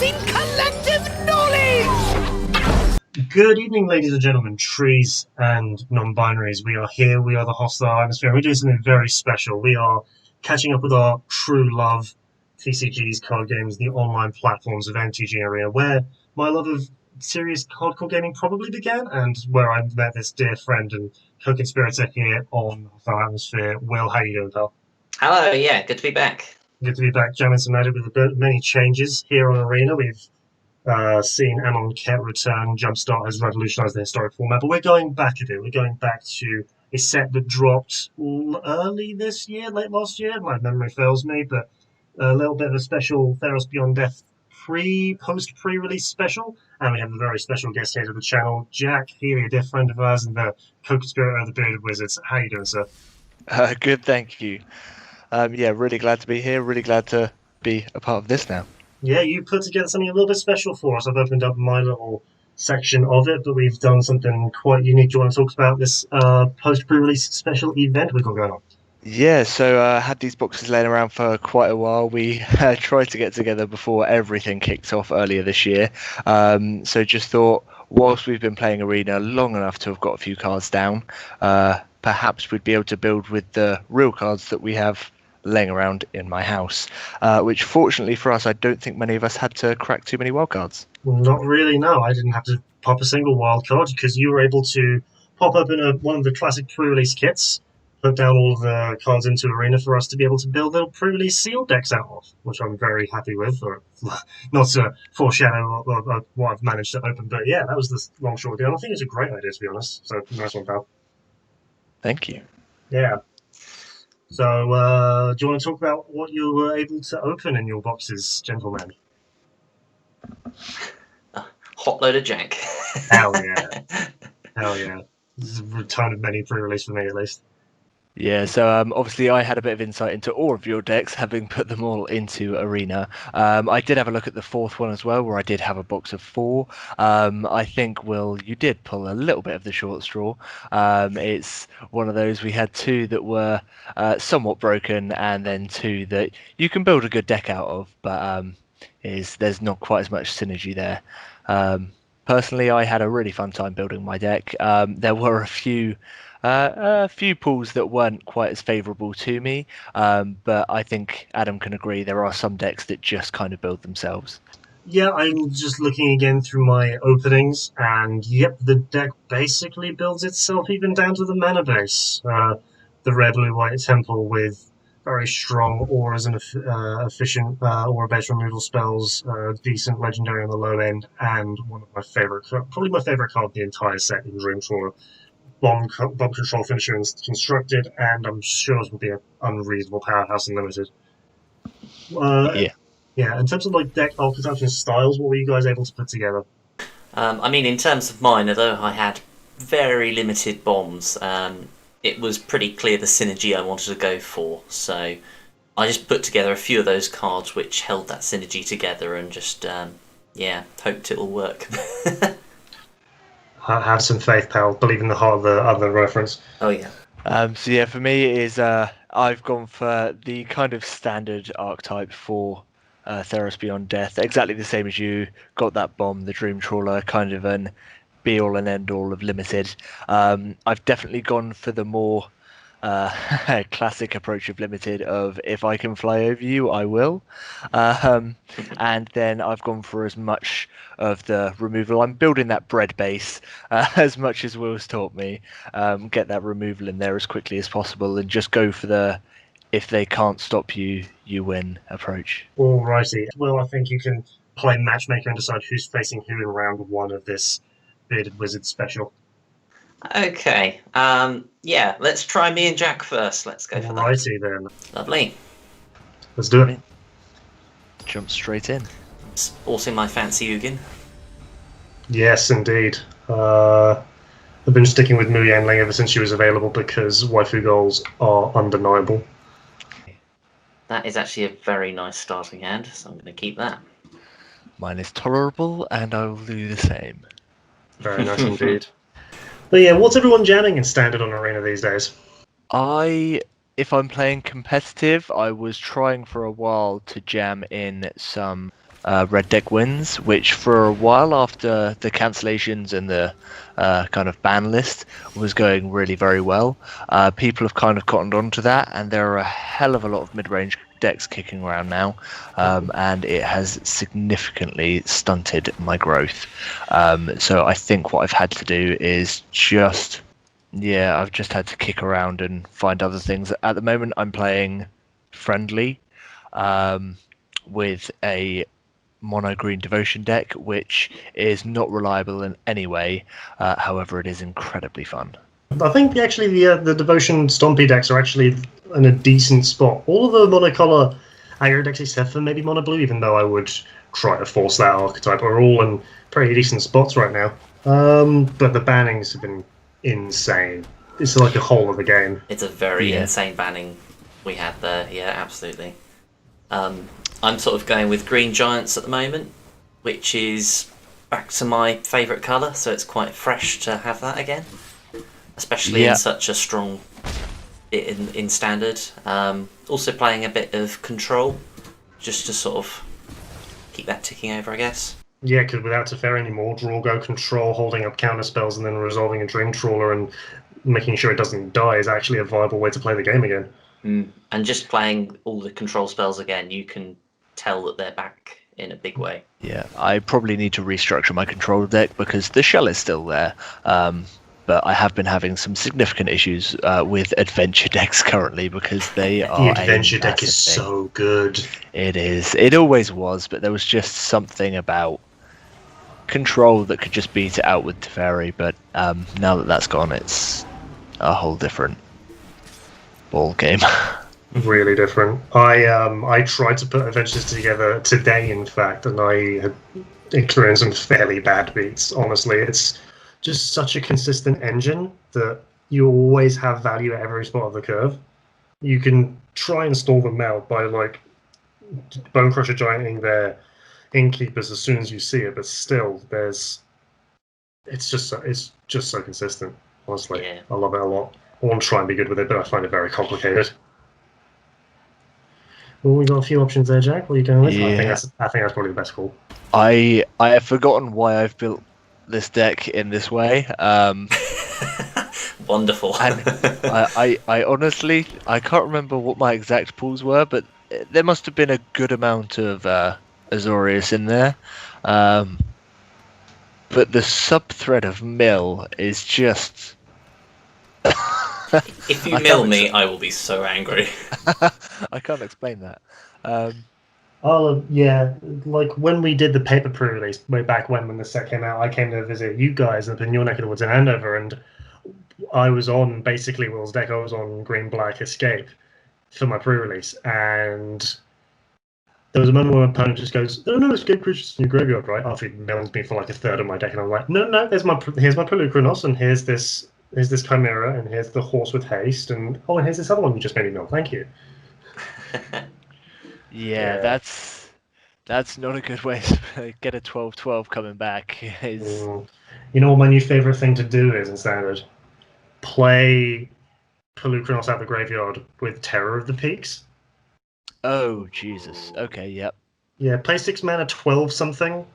in collective knowledge! Good evening, ladies and gentlemen, trees and non-binaries. We are here, we are the Hostile Atmosphere. We're doing something very special. We are catching up with our true love, TCGs, card games, the online platforms of MTG Arena, where my love of serious hardcore gaming probably began, and where I met this dear friend and co-conspirator here on Hostile Atmosphere. Will, how you doing, pal? Hello, yeah, good to be back. Good to be back, jamming some magic with a bit many changes here on Arena. We've seen Ammon Ket return. Jumpstart has revolutionized the historic format, but we're going back a bit. We're going back to a set that dropped early this year, late last year. My memory fails me, but a little bit of a special Theros Beyond Death pre-release special, and we have a very special guest here to the channel, Jack Healy, a dear friend of ours and the co-conspirator of the Bearded Wizards. How you doing, sir? Good, thank you. Yeah, really glad to be here. Really glad to be a part of this now. Yeah, you put together something a little bit special for us. I've opened up my little section of it, but we've done something quite unique. Do you want to talk about this post-pre-release special event we've got going on? Yeah, so I had these boxes laying around for quite a while. We tried to get together before everything kicked off earlier this year. So just thought, whilst we've been playing Arena long enough to have got a few cards down, perhaps we'd be able to build with the real cards that we have laying around in my house, which fortunately for us, I don't think many of us had to crack too many wildcards. Not really, no. I didn't have to pop a single wildcard because you were able to pop open one of the classic pre-release kits, put down all of the cards into Arena for us to be able to build little pre-release sealed decks out of, which I'm very happy with. Or not to foreshadow what I've managed to open, but yeah, that was the long short deal. I think it's a great idea, to be honest. So nice one, pal. Thank you. Yeah. So, do you want to talk about what you were able to open in your boxes, gentlemen? Hot load of Jack. Hell yeah. Hell yeah. This is a return of many pre-release for me, at least. Yeah, so obviously I had a bit of insight into all of your decks, having put them all into Arena. I did have a look at the fourth one as well, where I did have a box of 4. I think, Will, you did pull a little bit of the short straw. It's one of those, we had 2 that were somewhat broken, and then 2 that you can build a good deck out of, but there's not quite as much synergy there. Personally, I had a really fun time building my deck. There were a few pools that weren't quite as favourable to me, but I think Adam can agree there are some decks that just kind of build themselves. Yeah, I'm just looking again through my openings, and yep, the deck basically builds itself even down to the mana base. The red, blue, white temple with very strong auras and efficient aura-based removal spells, decent legendary on the low end, and one of my favourite, probably my favourite card of the entire set in Dreamtrawler. Bomb control finisher constructed, and I'm sure it will be an unreasonable powerhouse in limited. Yeah. In terms of like deck archetypes and styles, what were you guys able to put together? I mean, in terms of mine, although I had very limited bombs, it was pretty clear the synergy I wanted to go for. So I just put together a few of those cards which held that synergy together, and just hoped it will work. Have some faith, pal. Believe in the heart of the other reference. Oh yeah. So yeah, for me it is I've gone for the kind of standard archetype for Theros Beyond Death, exactly the same as you. Got that bomb, the Dream Trawler, kind of an be-all and end-all of limited. I've definitely gone for the more classic approach of limited of if I can fly over you, I will. And then I've gone for as much of the removal. I'm building that bread base as much as Will's taught me. Get that removal in there as quickly as possible and just go for the if they can't stop you, you win approach. Alrighty. Well, I think you can play matchmaker and decide who's facing who in round 1 of this Bearded Wizard special. Okay. Yeah, let's try me and Jack first. Let's go for that. Alrighty then. Lovely. Let's do it. Jump straight in. Sporting my fancy Ugin. Yes, indeed. I've been sticking with Mu Yanling ever since she was available because waifu goals are undeniable. That is actually a very nice starting hand, so I'm going to keep that. Mine is tolerable, and I will do the same. Very nice indeed. But yeah, what's everyone jamming in Standard on Arena these days? If I'm playing competitive, I was trying for a while to jam in some red deck wins, which for a while after the cancellations and the kind of ban list was going really very well. People have kind of cottoned on to that, and there are a hell of a lot of mid-range decks kicking around now, and it has significantly stunted my growth. So I think what I've had to do is I've just had to kick around and find other things. At the moment, I'm playing friendly with a mono green devotion deck, which is not reliable in any way. However, it is incredibly fun. I think the devotion stompy decks are actually in a decent spot. All of the monocolor aggro decks, except for maybe mono blue, even though I would try to force that archetype, are all in pretty decent spots right now. But the bannings have been insane. It's like a whole of the game. It's a very insane banning we had there. Yeah, absolutely. I'm sort of going with green giants at the moment, which is back to my favourite colour, so it's quite fresh to have that again, especially in such a strong bit in standard. Also playing a bit of control, just to sort of keep that ticking over, I guess. Yeah, because without Teferi anymore, draw, go, control, holding up counter spells, and then resolving a Dream Trawler and making sure it doesn't die is actually a viable way to play the game again. And just playing all the control spells again, you can tell that they're back in a big way. Yeah, I probably need to restructure my control deck because the shell is still there. But I have been having some significant issues with adventure decks currently because they are. The adventure deck is so good. It is. It always was, but there was just something about control that could just beat it out with Teferi. But now that that's gone, it's a whole different ball game. Really different. I tried to put adventures together today, in fact, and I had experienced some fairly bad beats. Honestly, it's just such a consistent engine that you always have value at every spot of the curve. You can try and stall them out by like Bone Crusher Gianting their Innkeepers as soon as you see it, but still, it's just so consistent. Honestly, yeah. I love it a lot. I want to try and be good with it, but I find it very complicated. Well, we got a few options there, Jack. What are you going with? Yeah. I think that's probably the best call. I have forgotten why I've built this deck in this way. Wonderful. And I honestly I can't remember what my exact pools were, but there must have been a good amount of Azorius in there. But the sub-thread of mill is just. If you mill me, I will be so angry. I can't explain that. Yeah, like when we did the paper pre-release way back when the set came out, I came to visit you guys up in your neck of the woods in Andover, and I was on basically Will's deck. I was on Green Black Escape for my pre-release, and there was a moment where my opponent just goes, "Oh no, escape creatures in your graveyard, right?" After he melons me for like a third of my deck, and I'm like, "No, here's my Pelucranos, and here's this Chimera, and here's the horse with haste, and here's this other one you just made me mill. Thank you." Yeah, that's not a good way to get a 12/12 coming back. You know what my new favorite thing to do is in Standard? Play Pelucranos out of the graveyard with Terror of the Peaks. Oh, Jesus. Okay, yep. Yeah, play 6 mana, 12 something.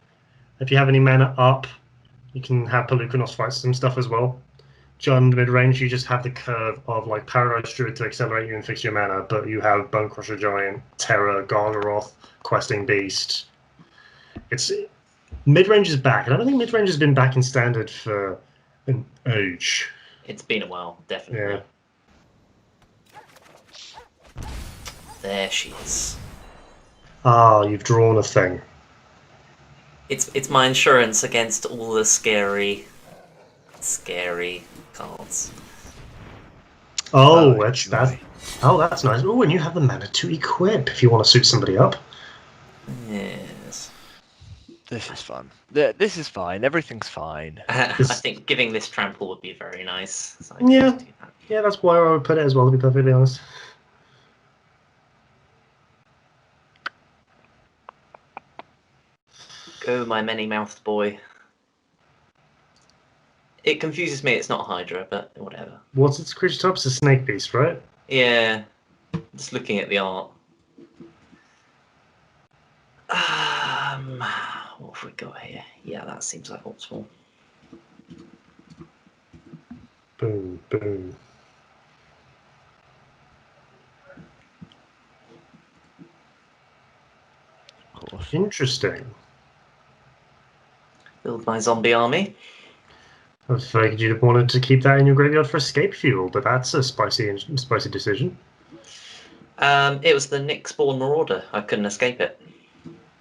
If you have any mana up, you can have Pelucranos fight some stuff as well. John, mid-range, you just have the curve of like Paradise Druid to accelerate you and fix your mana, but you have Bone Crusher Giant, Terror, Gargaroth, Questing Beast. Mid-range is back, and I don't think mid-range has been back in Standard for an age. It's been a while, definitely. Yeah. There she is. Ah, you've drawn a thing. It's my insurance against all the scary cards. Oh, that's nice. Oh, and you have the mana to equip if you want to suit somebody up. Yes. This is fun. This is fine. Everything's fine. I think giving this trample would be very nice. So yeah, that's why I would put it as well, to be perfectly honest. Go, my many-mouthed boy. It confuses me. It's not Hydra, but whatever. What's its creature type? It's a snake beast, right? Yeah. Just looking at the art. What have we got here? Yeah, that seems like optimal. Boom, boom. Of course. Interesting. Build my zombie army. I figured you'd have wanted to keep that in your graveyard for escape fuel, but that's a spicy decision. It was the Nyx-born Marauder. I couldn't escape it.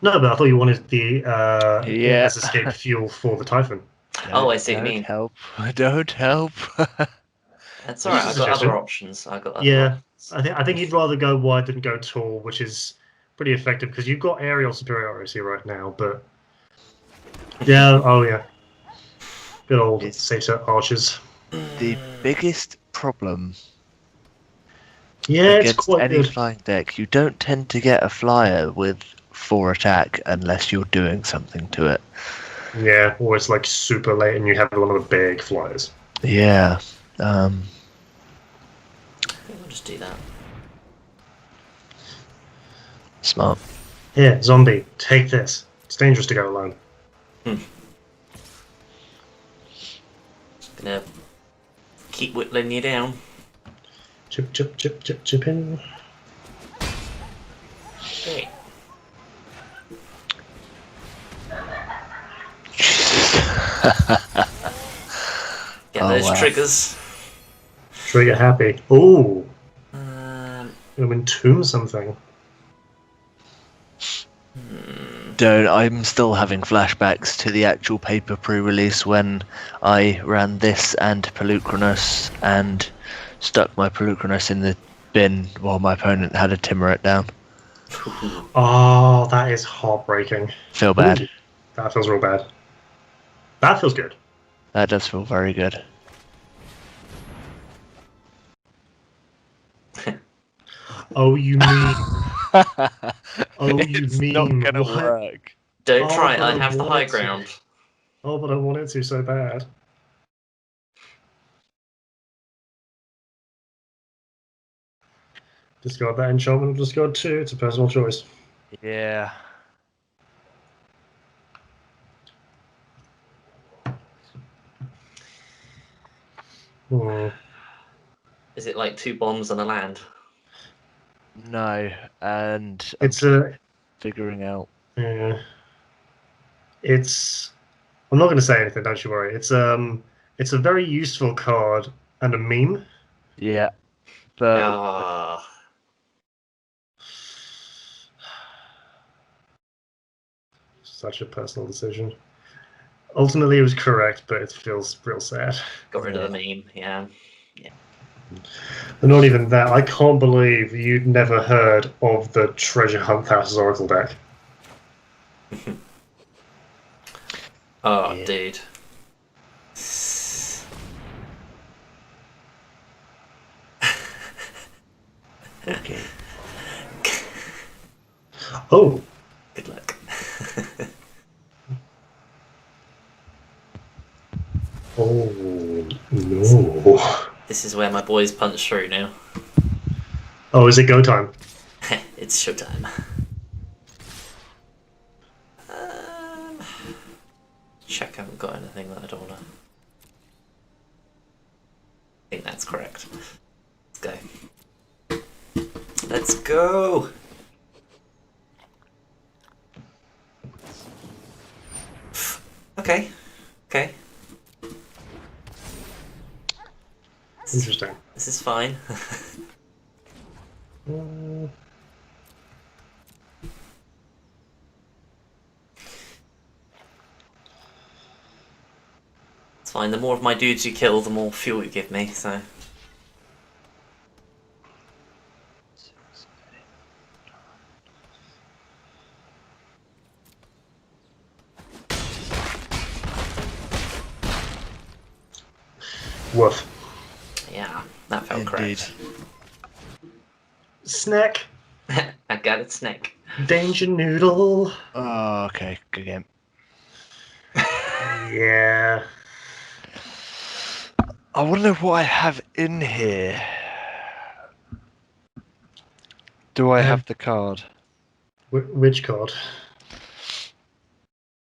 No, but I thought you wanted the it Yeah. as escape fuel for the Typhon. Oh, I see what you Don't mean. help. Don't help. That's alright, Just I've a got other suggestion. options. I've got other Yeah, options. I think you'd rather go wide than go tall, which is pretty effective because you've got aerial superiority right now. But yeah, oh yeah, good old It's- Satyr archers. The biggest problem Yeah, it's against quite any good. flying deck, you don't tend to get a flyer with 4 attack unless you're doing something to it. Yeah, or it's like super late and you have one of the big flyers. Yeah. I think I'll just do that. Smart. Here, zombie, take this. It's dangerous to go alone. Just gonna keep whittling you down. Chip, chip, chip, chip, chip in. Great. Get Oh, those wow. triggers. Trigger happy. Ooh, Um, gonna entomb something. Don't. I'm still having flashbacks to the actual paper pre-release when I ran this and Pelucrinus and stuck my Pelucrinus in the bin while my opponent had a Timorate down. Oh, that is heartbreaking. Feel bad. Ooh, that feels real bad. That feels good. That does feel very good. Oh, you mean? Oh, you It's mean not gonna what? work. don't Oh, try it, but I I have the high wanted to. ground. Oh, but I wanted to so bad. Discard that enchantment or discard 2. It's a personal choice. Yeah. Hmm. Is it like 2 bombs and a land? No, and It's I'm a. figuring out. Yeah. It's. I'm not going to say anything. Don't you worry. It's a very useful card and a meme. Yeah, but Ah, Such a personal decision. Ultimately, it was correct, but it feels real sad. got rid of the meme, yeah. And not even that. I can't believe you'd never heard of the Treasure Hunt Thassa's Oracle deck. Oh, Yeah. dude. okay. Oh, Good luck. oh no! This is where my boys punch through now. Oh, is it go time? It's showtime. Um, check I haven't got anything that I don't want to. I think that's correct. Let's go. Let's go! Okay. Okay. Interesting. This is fine. It's fine. The more of my dudes you kill, the more fuel you give me, so. Woof. Yeah, that felt Indeed. correct. Snack. I got it, snake. Danger noodle. Oh, okay. Good game. Yeah. I wonder what I have in here. Do I have the card? Which card?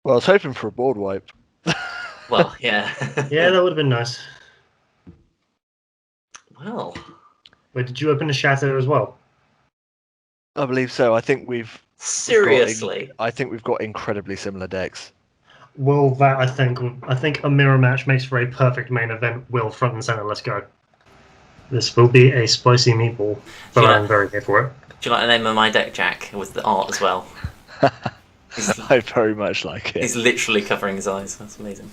Well, I was hoping for a board wipe. Well, yeah. Yeah, that would have been nice. Well, Wait, did you open a shatter as well? I believe so. I think we've seriously. I think we've got incredibly similar decks. Well, that I think a mirror match makes for a perfect main event. Will front and center. Let's go. This will be a spicy meatball, but Yeah. I'm very here for it. Do you like the name of my deck, Jack, with the art as well? I very much like it. He's literally covering his eyes. That's amazing.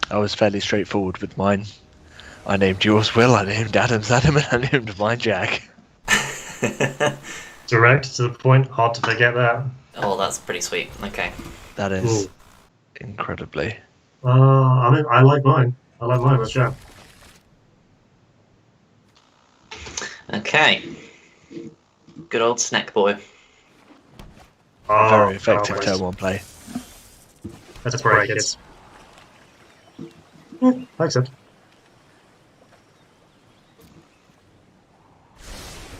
I was fairly straightforward with mine. I named yours Will, I named Adam's Adam, and I named mine Jack. Direct to the point. Hard to forget that. Oh, that's pretty sweet. Okay. That is Ooh. incredibly. I like mine. I like mine. Let's chat. Okay. Good old snack boy. Very effective nice. turn one play. Let's break it. I accept.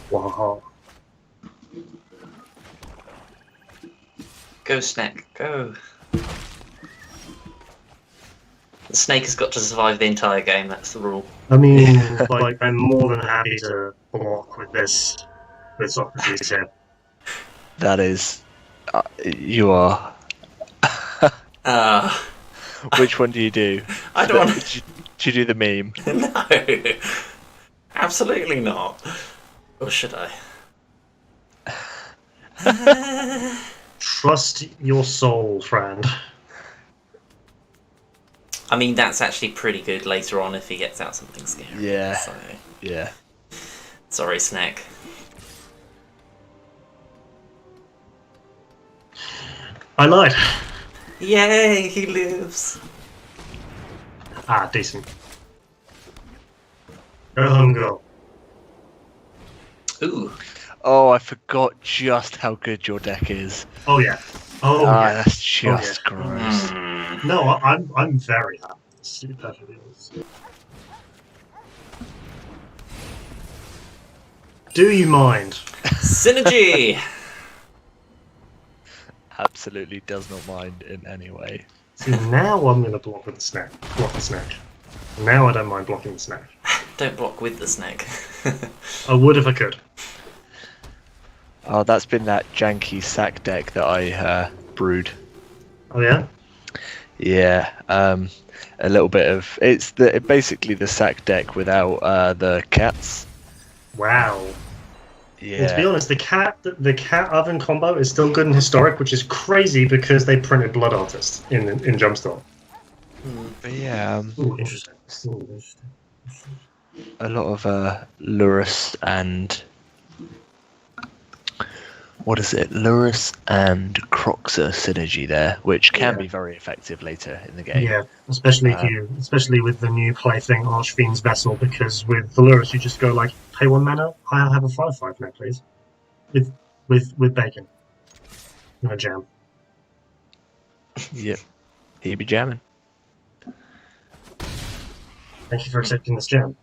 Wow. Go, snack. Go. The snake has got to survive the entire game. That's the rule. I mean, like, I'm more than happy to block with this Socrates here. That is. You are. Which one do you do? I don't want Do you do the meme? No. Absolutely not. Or should I? Trust your soul, friend. I mean, that's actually pretty good later on if he gets out something scary. Yeah. So, Yeah. sorry, snack. I lied. Yay, he lives. Ah, decent. Go home, girl. Ooh. Oh, I forgot just how good your deck is. Oh yeah. Oh yeah. That's just yeah. gross. Mm. No, I'm very happy. Super happy. Do you mind? Synergy. Absolutely does not mind in any way. See, now I'm gonna block with the snack. Block the snack. Now I don't mind blocking the snack. Don't block with the snack. I would if I could. Oh, that's been that janky sack deck that I brewed. Oh yeah. Yeah, a little bit of basically the sack deck without the cats. Wow. Yeah. And to be honest, the cat oven combo is still good in historic, which is crazy because they printed Blood Artist in Jumpstart. But yeah, Ooh, interesting. Ooh, interesting. a lot of Lurus and what is it? Lurus and Croxa synergy there, which can be very effective later in the game. Yeah, especially with the new plaything Archfiend's Vessel, because with Valurus you just go like, pay 1 mana, I'll have a 5/5 now, please. With bacon. And a jam. Yep. He'd be jamming. Thank you for accepting this jam.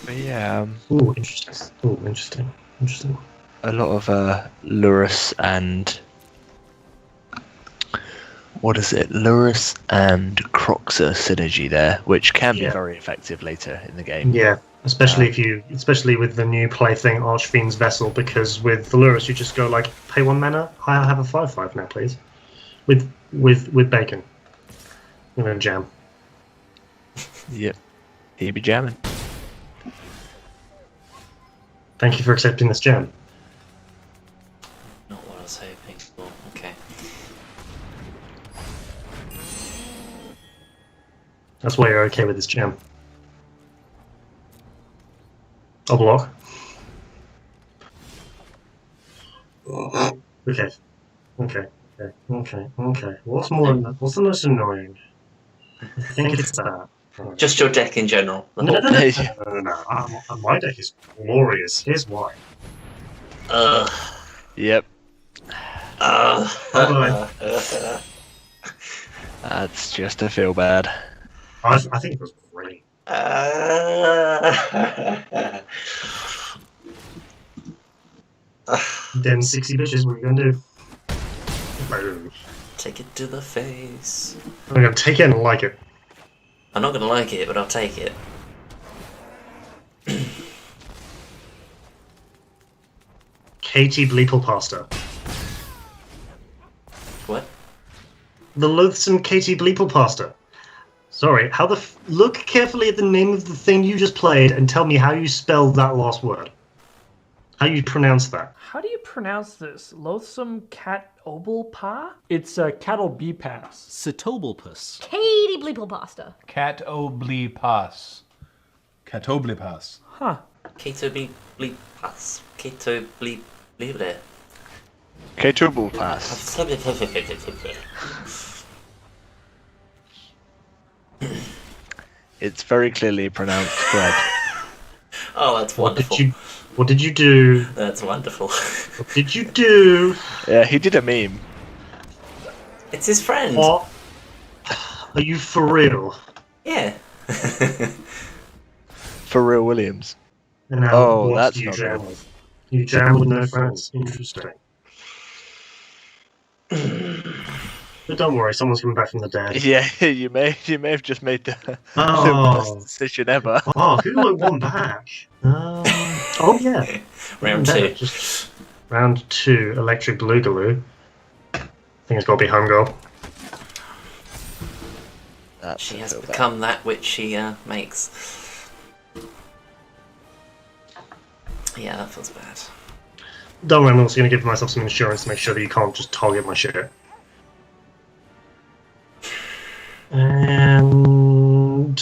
But yeah, Ooh, interesting. Ooh, interesting. Interesting. a lot of Lurus and what is it? Lurus and Croxa synergy there, which can be very effective later in the game. Yeah, especially with the new plaything Archfiend's Vessel, because with Valurus you just go like, pay 1 mana, I'll have a 5/5 now, please. With bacon. And a jam. Yep. He'd be jamming. Thank you for accepting this jam. Not what I was hoping for. Okay. That's why you're okay with this jam. I'll block. Okay. Okay. What's the most annoying? I think it's that. Just your deck in general. The whole- No. My deck is glorious. Here's why. Yep. Bye-bye. That's just a feel bad. I think it was great. Them 60 bitches, what are you gonna do? Boom. Take it to the face. I'm gonna take it and like it. I'm not gonna like it, but I'll take it. Katie Bleeple pasta. What? The loathsome Katie Bleeple pasta. Sorry, how the look carefully at the name of the thing you just played and tell me how you spell that last word. How you pronounce that. How do you pronounce this? Loathsome cat obel pa? It's cattle bee pass. Cetobalpus. Katie Bleeple pasta. Catoblipas. Catoblipas. Huh. Keto bleep pass. Keto bleep bleep. K-Tubal Pass. It's very clearly pronounced bread. Oh, that's wonderful. What did you do? That's wonderful. What did you do? Yeah, he did a meme. It's his friend. What? Are you for real? Yeah. For real Williams. And now, Oh, what that's do you not jam good. with? You jam with no friends. Interesting. But don't worry, someone's coming back from the dead. Yeah, you may have just made the Oh. worst decision ever. Oh, who won back? Oh yeah. Round Yeah, 2. just round 2, Electric Boogaloo. I think it's got to be home girl. That's She a has feel bad. become that which she makes. Yeah, that feels bad. Don't worry, I'm also going to give myself some insurance to make sure that you can't just target my shit. And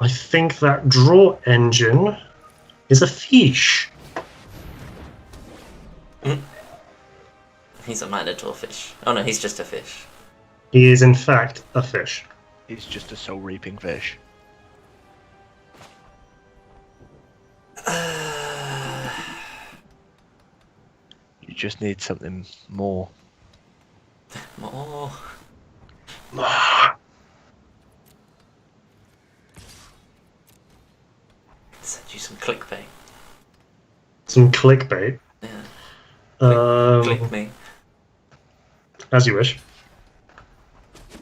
I think that draw engine is a fish. He's a minotaur fish. Oh no, he's just a fish. He is in fact a fish. He's just a soul reaping fish. You just need something more. More. Send you some clickbait. Some clickbait. Yeah. Click me. As you wish.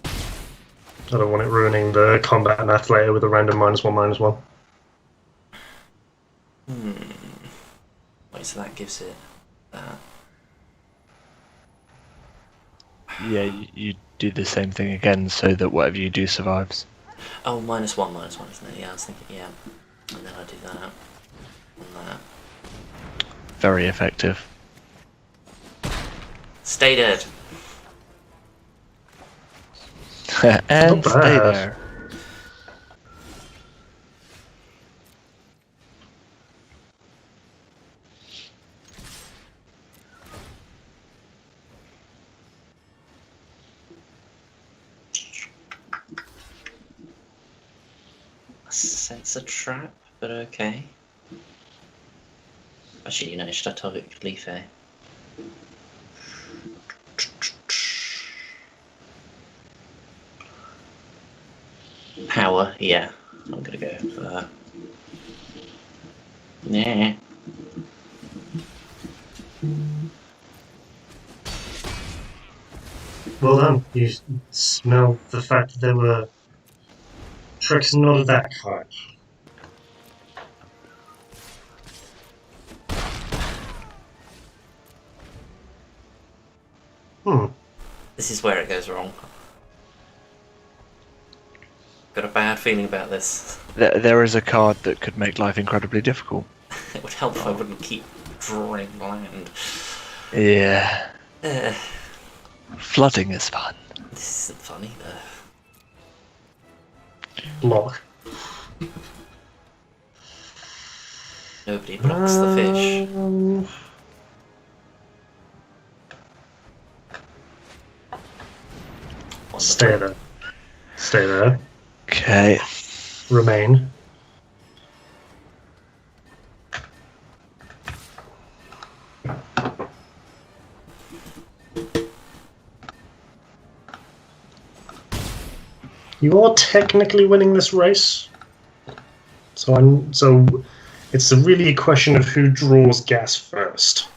I don't want it ruining the combat math later with a random -1/-1. Wait, so that gives it that. Yeah, you do the same thing again so that whatever you do survives. Oh, -1/-1, isn't it? Yeah, I was thinking, yeah. And then I do that. And that. Very effective. Stay dead. And Not stay bad. there. Sense a trap, but okay. Actually, you know, should I target Leaf A? Power, yeah. I'm gonna go for that. Nah. Well done. You smell the fact that there were tricks not of that kind. This is where it goes wrong. Got a bad feeling about this. There is a card that could make life incredibly difficult. It would help if I wouldn't keep drawing land. Yeah. Uh, Flooding is fun. this isn't fun either. Block. Nobody blocks the fish. Stay there. Stay there. Okay. Remain. You are technically winning this race. So it's really a question of who draws gas first.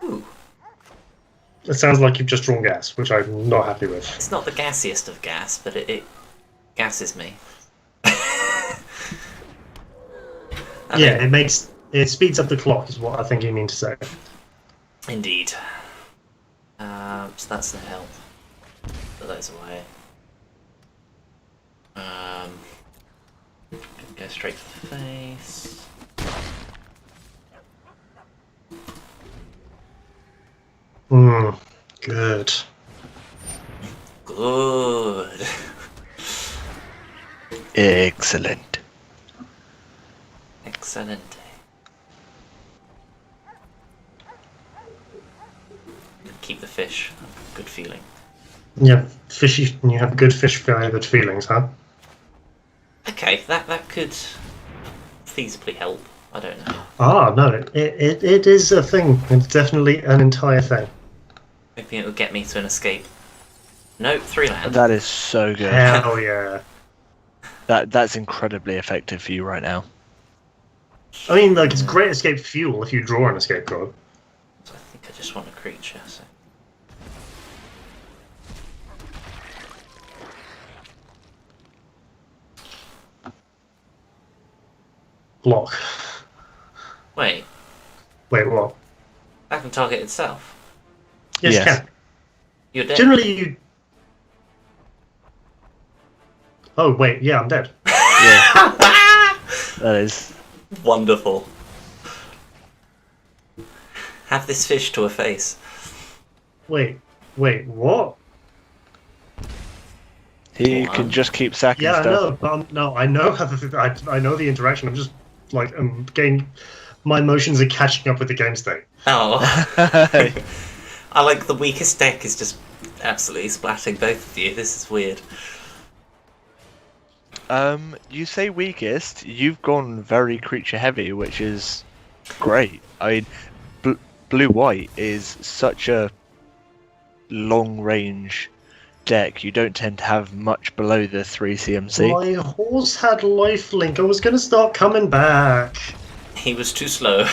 Ooh. It sounds like you've just drawn gas, which I'm not happy with. It's not the gassiest of gas, but it gasses me. Yeah, it speeds up the clock, is what I think you mean to say. Indeed. So that's no help. Put those away. Go straight for the face. Good. Good. Excellent. Excellent. Keep the fish. Good feeling. Yeah, fishy. You have good fish, very good feelings, huh? Okay, that could feasibly help. I don't know. Ah, no, it is a thing. It's definitely an entire thing. Hoping it will get me to an escape. Nope, 3 land. That is so good. Hell yeah. That's incredibly effective for you right now. I mean, like, it's great escape fuel if you draw an escape card. So I think I just want a creature. So. Block. Wait, Wait, what? that can target itself. Yes, Yes. you can. You're dead. Generally, you... Oh, wait, yeah, I'm dead. Yeah. That is. Wonderful. Have this fish to a face. Wait, what? He Wow. can just keep sacking Yeah, I know, stuff. but no, I know how I know the interaction. I'm just, like, my emotions are catching up with the game state. Oh. I like the weakest deck is just absolutely splatting both of you. This is weird. You say weakest. You've gone very creature heavy, which is great. I mean, blue-white is such a long-range deck. You don't tend to have much below the 3 CMC. My horse had lifelink. I was gonna start coming back. He was too slow.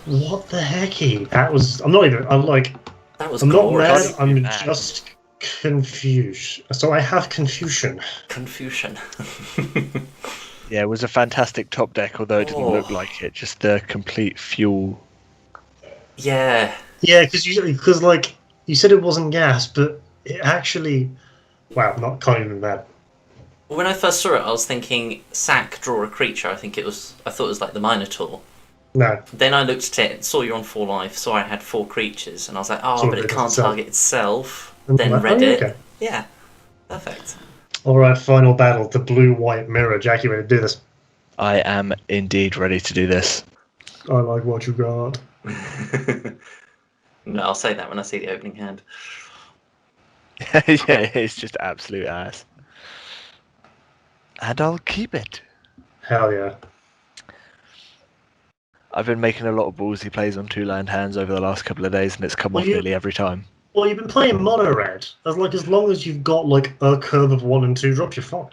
What the hecky? That was... I'm not even... I'm like... That was I'm not glorious. mad, I'm mad. just confused. So I have confusion. Confusion. Yeah, it was a fantastic top deck, although it didn't Oh. look like it. Just the complete fuel. Yeah. Yeah, because like you said, it wasn't gas, but it actually... Wow, can't even that. When I first saw it, I was thinking sack, draw a creature. I thought it was like the Minotaur. No. Then I looked at it, saw you're on 4 life, saw I had 4 creatures, and I was like, oh, So but it it can't itself. target itself. And Then like, read oh, it. okay. Yeah. Perfect. Alright, final battle. The blue-white mirror. Jackie, ready to do this? I am indeed ready to do this. I like what you got. No, I'll say that when I see the opening hand. Yeah, it's just absolute ass. And I'll keep it. Hell yeah. I've been making a lot of ballsy plays on 2-land hands over the last couple of days, and it's come Well, off you- nearly every time. Well, you've been playing mono red. As long as you've got like a curve of 1 and 2 drops, you're fine.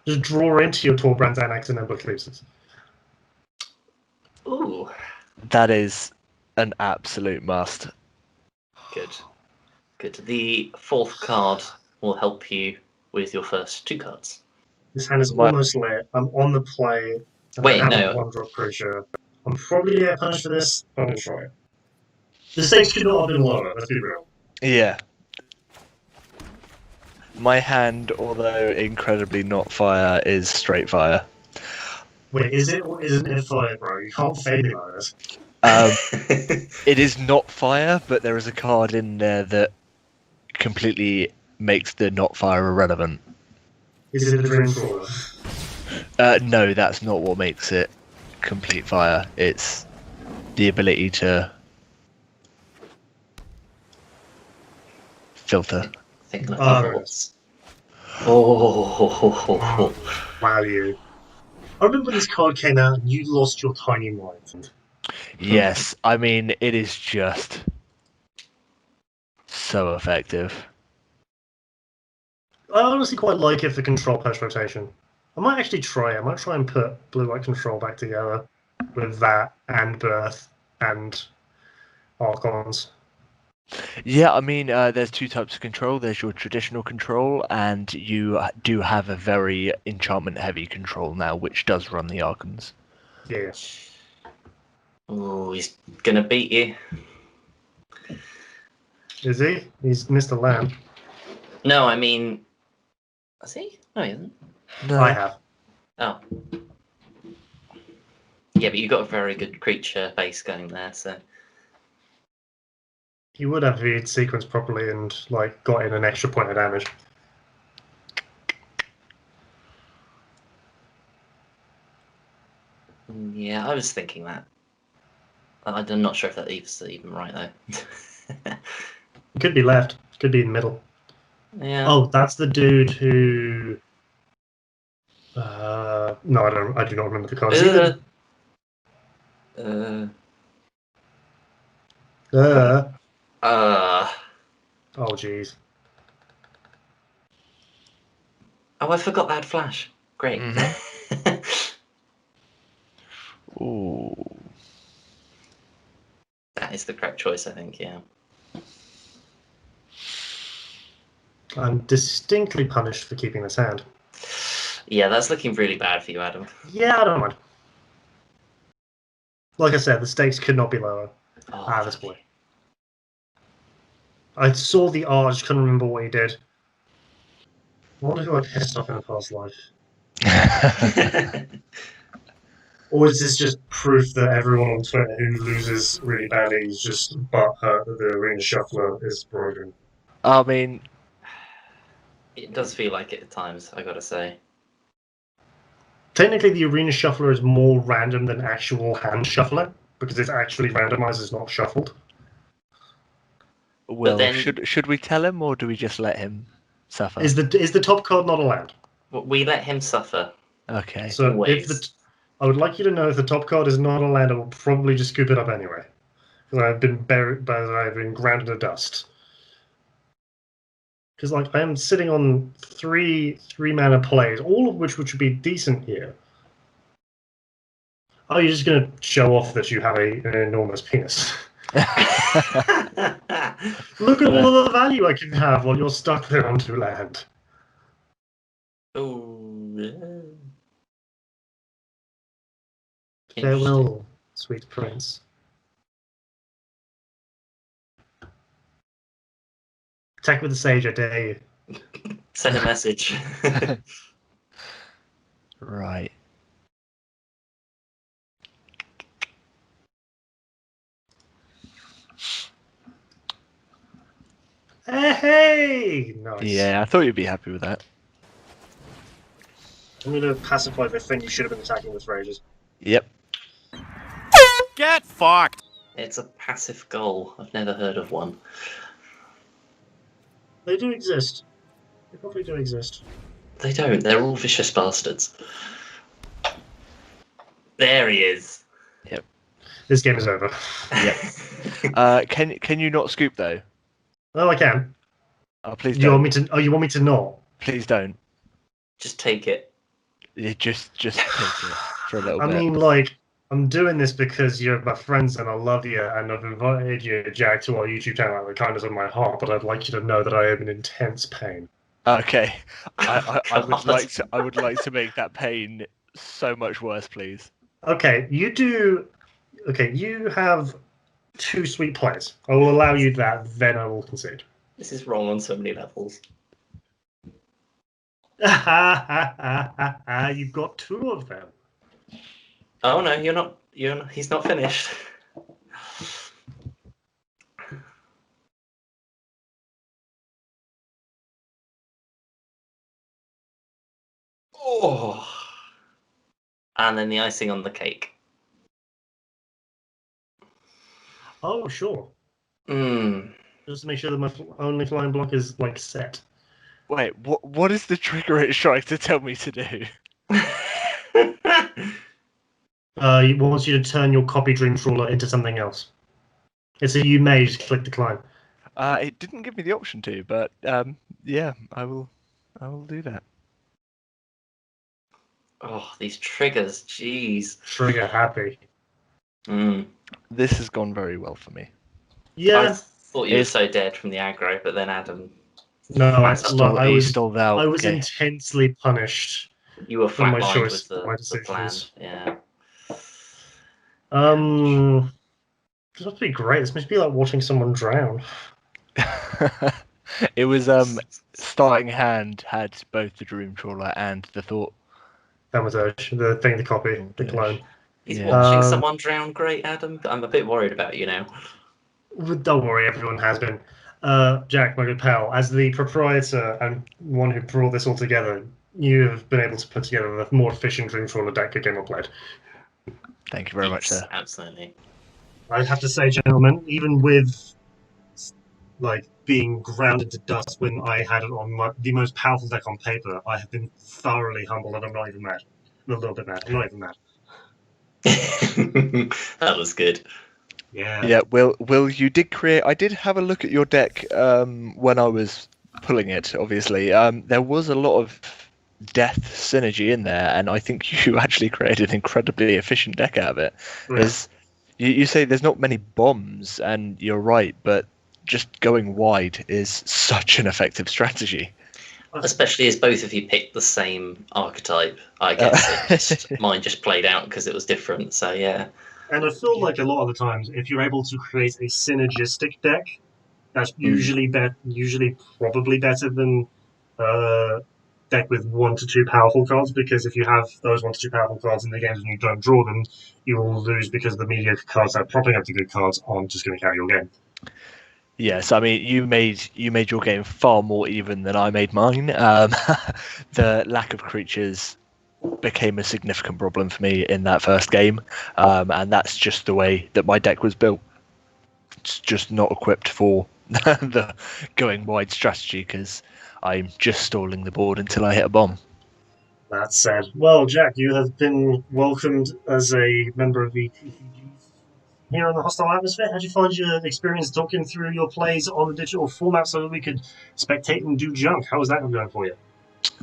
Just draw into your Torbrandt Annex and Ember Cleases. Ooh. That is an absolute must. Good. Good. The 4th card will help you with your first 2 cards. This hand is My- almost lit. I'm on the play. And Wait, I have no. a 1-drop creature. I'm probably gonna get punished for this. I'm gonna try it. The stakes could not have been lower. Let's be real. Yeah. My hand, although incredibly not fire, is straight fire. Wait, is it or isn't it fire, bro? You can't fade me like this. It is not fire, but there is a card in there that completely makes the not fire irrelevant. Is it a Dreamcrawler? No, that's not what makes it complete fire. It's the ability to filter. Think like Oh, bubbles. Oh. value. I remember when this card came out and you lost your tiny mind. Yes, I mean, it is just so effective. honestly quite like it for control post rotation. I might actually try it. I might try and put blue-white control back together with that and Birth and Archons. Yeah, I mean, there's two types of control. There's your traditional control, and you do have a very enchantment-heavy control now, which does run the Archons. Yeah. Oh, he's gonna beat you. Is he? He's Mr. Lamb. No, I mean, is he? No, he isn't. No. I have. Oh. Yeah, but you got a very good creature base going there, so. He would have if he'd sequenced properly and like got in an extra point of damage. Yeah, I was thinking that. I'm not sure if that is even right though. Could be left. Could be in the middle. Yeah. Oh, that's the dude who. No, I don't. I do not remember the card. Is he the... Oh, jeez. Oh, I forgot that flash. Great. Ooh. That is the correct choice, I think. Yeah. I'm distinctly punished for keeping this hand. Yeah, that's looking really bad for you, Adam. Yeah, I don't mind. Like I said, the stakes could not be lower. Oh, This boy. I saw the art, I just couldn't remember what he did. I wonder who I pissed off in a past life. Or is this just proof that everyone on Twitter who loses really badly is just butthurt that the Arena Shuffler is broken? I mean, it does feel like it at times, I gotta say. Technically, the Arena Shuffler is more random than actual Hand Shuffler, because it's actually randomized, it's not shuffled. well, then- should we tell him, or do we just let him suffer? Is the top card not allowed? We let him suffer. Okay. So Always. I would like you to know if the top card is not allowed, I will probably just scoop it up anyway. Because I've been I've been ground to dust. Because like I am sitting on three mana plays, all of which would be decent here. Oh, you're just gonna show off that you have an enormous penis. Look at all of the value I can have while you're stuck there on 2 land. Oh, yeah. Farewell, sweet prince. Attack with the sage, I dare you. Send a message. Right. Hey! Nice. Yeah, I thought you'd be happy with that. I'm gonna pacify the thing you should have been attacking with rages. Yep. Get fucked! It's a passive goal. I've never heard of one. They do exist. They probably do exist. They don't. They're all vicious bastards. There he is. This game is over. Yep. Can you not scoop though? Oh, I can. Oh, please You don't. want me to? Oh, you want me to not? Please don't. Just take it. Yeah, just take it for a little I bit. mean, like, I'm doing this because you're my friends and I love you, and I've invited you, Jack, to our YouTube channel out of the kindness of my heart. But I'd like you to know that I am in intense pain. Okay. I would God. I would like to make that pain so much worse, please. Okay, you do. Okay, you have 2 sweet plays. I will allow you that. Then I will concede. This is wrong on so many levels. You've got 2 of them. Oh no, you're not. He's not finished. Oh. And then the icing on the cake. Oh, sure. Hmm. Just to make sure that my only flying block is like set. Wait, what is the trigger it's trying to tell me to do? It wants you to turn your copy Dream Trawler into something else. It's a you may just click decline. It didn't give me the option to, but yeah, I will I will do that. Oh, these triggers, jeez. Trigger happy. This has gone very well for me. I Yeah. thought you were It's- so dead from the aggro, but then Adam, No, I He was stalled out. I was Okay. intensely punished you were for my flatlined choice, with my the plan. decisions. Yeah. This must be great. This must be like watching someone drown. It was starting hand had both the Dream Trawler and the Thought. That was the thing, the copy, the clone. He's Yeah. watching someone drown, great Adam. I'm a bit worried about you now. Don't worry, everyone has been. Jack, my good pal, as the proprietor and one who brought this all together, you have been able to put together a more efficient Dream Trawler deck I've ever played. Thank you very much, Yes, sir. absolutely. I have to say, gentlemen, even with like being ground into dust when I had it on the most powerful deck on paper, I have been thoroughly humbled, and I'm not even mad. I'm a little bit mad. I'm not even mad. That was good. Yeah. Yeah, Will, you did create. I did have a look at your deck when I was pulling it. Obviously, there was a lot of death synergy in there, and I think you actually created an incredibly efficient deck out of it. Yeah. You say there's not many bombs, and you're right, but just going wide is such an effective strategy. Especially as both of you picked the same archetype. I guess mine just played out because it was different. So yeah. And I feel like a lot of the times, if you're able to create a synergistic deck, that's usually probably better than deck with 1 to 2 powerful cards, because if you have those 1 to 2 powerful cards in the games and you don't draw them, you will lose because the mediocre cards that are propping up the good cards aren't just going to carry your game. Yes, I mean you made your game far more even than I made mine. The lack of creatures became a significant problem for me in that first game, and that's just the way that my deck was built. It's just not equipped for the going wide strategy because I'm just stalling the board until I hit a bomb. That said, well, Jack, you have been welcomed as a member of the TCGs here in the hostile atmosphere. How'd you find your experience talking through your plays on the digital format so that we could spectate and do junk? How was that going for you?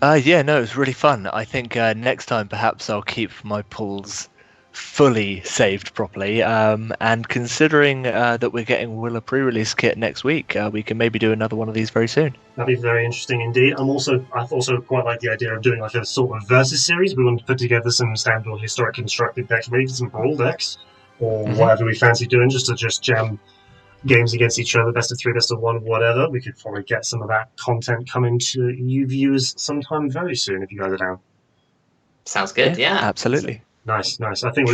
Yeah, no, it was really fun. I think next time perhaps I'll keep my pulls fully saved properly. And considering that we're getting Will a pre-release kit next week, we can maybe do another one of these very soon. That'd be very interesting indeed. I've also quite like the idea of doing like a sort of versus series. We want to put together some standard historic constructed decks, maybe some brawl decks, or whatever we fancy doing, just to jam games against each other, best of 3, best of 1, whatever. We could probably get some of that content coming to you viewers sometime very soon if you guys are down. Sounds good. Yeah. Absolutely. Nice. I think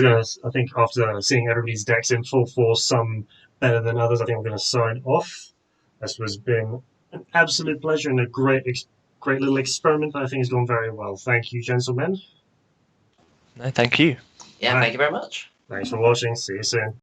after seeing everybody's decks in full force, some better than others, I think we're gonna sign off. This has been an absolute pleasure and a great little experiment that I think has gone very well. Thank you, gentlemen. No, thank you. Yeah. Thank you very much. Thanks for watching. See you soon.